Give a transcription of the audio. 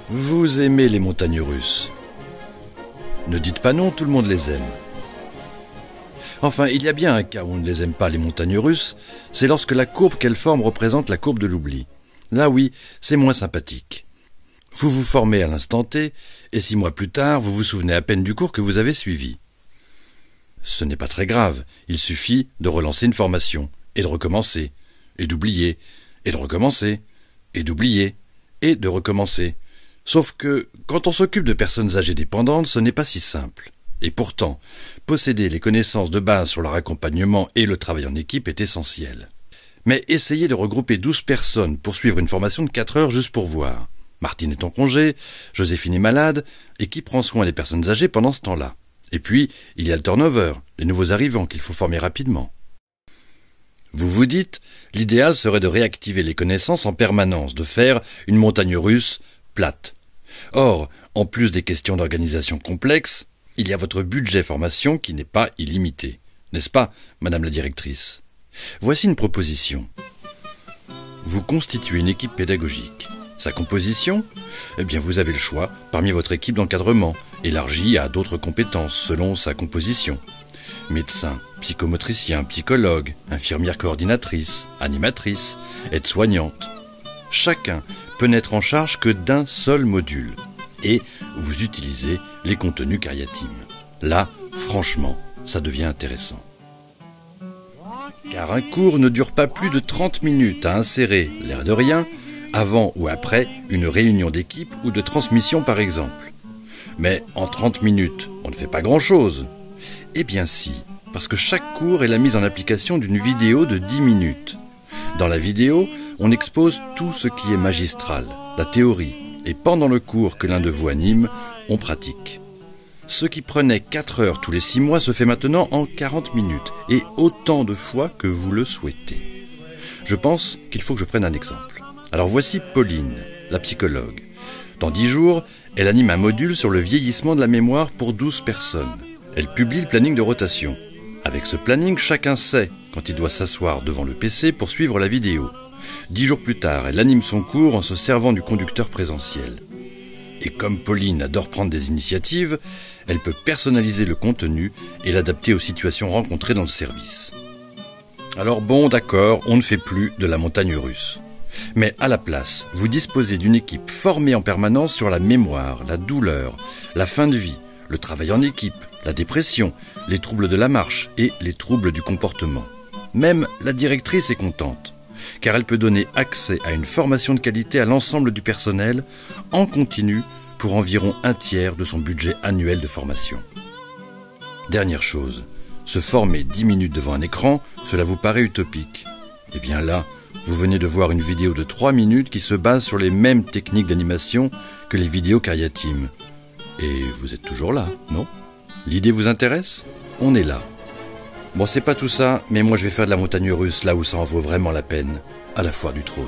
Vous aimez les montagnes russes. Ne dites pas non, tout le monde les aime. Enfin, il y a bien un cas où on ne les aime pas, les montagnes russes, c'est lorsque la courbe qu'elles forment représente la courbe de l'oubli. Là oui, c'est moins sympathique. Vous vous formez à l'instant T, et 6 mois plus tard, vous vous souvenez à peine du cours que vous avez suivi. Ce n'est pas très grave, il suffit de relancer une formation, et de recommencer, et d'oublier, et de recommencer, et d'oublier, et de recommencer. Sauf que, quand on s'occupe de personnes âgées dépendantes, ce n'est pas si simple. Et pourtant, posséder les connaissances de base sur leur accompagnement et le travail en équipe est essentiel. Mais essayez de regrouper 12 personnes pour suivre une formation de 4 heures juste pour voir. Martine est en congé, Joséphine est malade, et qui prend soin des personnes âgées pendant ce temps-là? Et puis, il y a le turnover, les nouveaux arrivants qu'il faut former rapidement. Vous vous dites, l'idéal serait de réactiver les connaissances en permanence, de faire une montagne russe plate. Or, en plus des questions d'organisation complexes, il y a votre budget formation qui n'est pas illimité. N'est-ce pas, madame la directrice? Voici une proposition. Vous constituez une équipe pédagogique. Sa composition? Eh bien, vous avez le choix parmi votre équipe d'encadrement, élargie à d'autres compétences selon sa composition. Médecin, psychomotricien, psychologue, infirmière coordinatrice, animatrice, aide-soignante. Chacun peut n'être en charge que d'un seul module. Et vous utilisez les contenus Cariatime. Là, franchement, ça devient intéressant. Car un cours ne dure pas plus de 30 minutes à insérer, l'air de rien, avant ou après une réunion d'équipe ou de transmission par exemple. Mais en 30 minutes, on ne fait pas grand-chose. Eh bien si, parce que chaque cours est la mise en application d'une vidéo de 10 minutes. Dans la vidéo, on expose tout ce qui est magistral, la théorie, et pendant le cours que l'un de vous anime, on pratique. Ce qui prenait 4 heures tous les 6 mois se fait maintenant en 40 minutes, et autant de fois que vous le souhaitez. Je pense qu'il faut que je prenne un exemple. Alors voici Pauline, la psychologue. Dans 10 jours, elle anime un module sur le vieillissement de la mémoire pour 12 personnes. Elle publie le planning de rotation. Avec ce planning, chacun sait quand il doit s'asseoir devant le PC pour suivre la vidéo. 10 jours plus tard, elle anime son cours en se servant du conducteur présentiel. Et comme Pauline adore prendre des initiatives, elle peut personnaliser le contenu et l'adapter aux situations rencontrées dans le service. Alors bon, d'accord, on ne fait plus de la montagne russe. Mais à la place, vous disposez d'une équipe formée en permanence sur la mémoire, la douleur, la fin de vie, le travail en équipe, la dépression, les troubles de la marche et les troubles du comportement. Même la directrice est contente, car elle peut donner accès à une formation de qualité à l'ensemble du personnel en continu pour environ un tiers de son budget annuel de formation. Dernière chose, se former 10 minutes devant un écran, cela vous paraît utopique. Eh bien là, vous venez de voir une vidéo de 3 minutes qui se base sur les mêmes techniques d'animation que les vidéos Cariatime. Et vous êtes toujours là, non? L'idée vous intéresse? On est là. Bon, c'est pas tout ça, mais moi je vais faire de la montagne russe là où ça en vaut vraiment la peine, à la foire du trône.